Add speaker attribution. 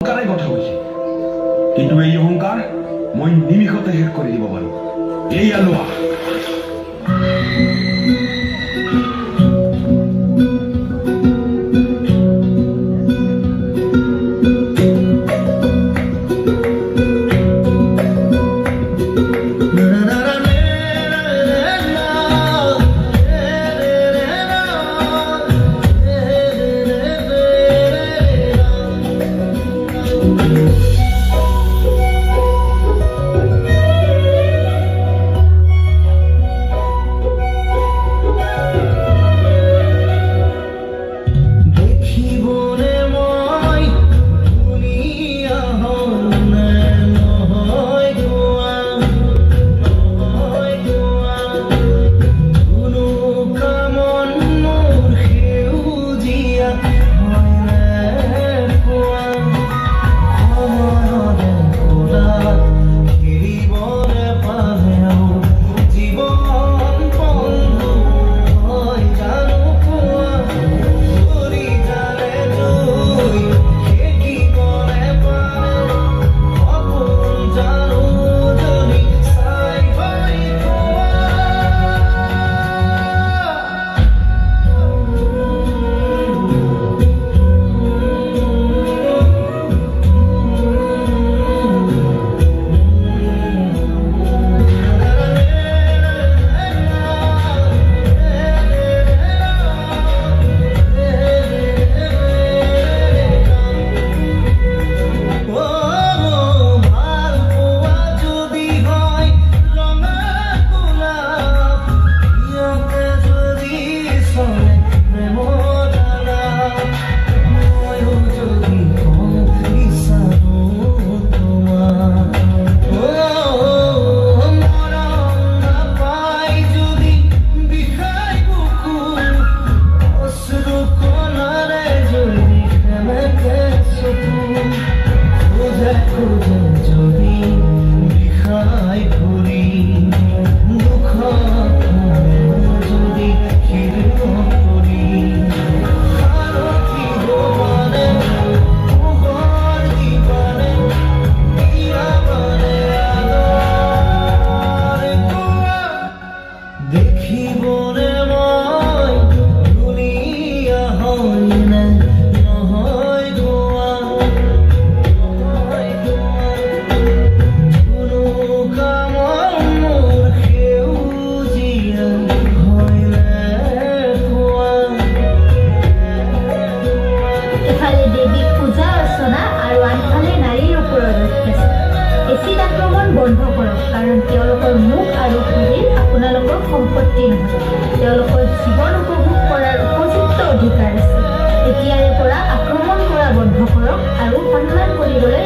Speaker 1: অহংকাৰেই কথা কৈছে, কিন্তু এই অহংকাৰ মই নিমিষতে শেষ কৰি দিব পাৰো। এই আলোৱা
Speaker 2: বন্ধ কৰক, কাৰণ তেওঁলোকৰ মুখ আৰু শৰীৰ আপোনালোকৰ সম্পত্তি নহয়। তেওঁলোকৰ জীৱন উপভোগ কৰাৰ উপযুক্ত অধিকাৰ আছে। এতিয়াৰে পৰা আক্ৰমণ কৰা বন্ধ কৰক আৰু সন্মান কৰিবলৈ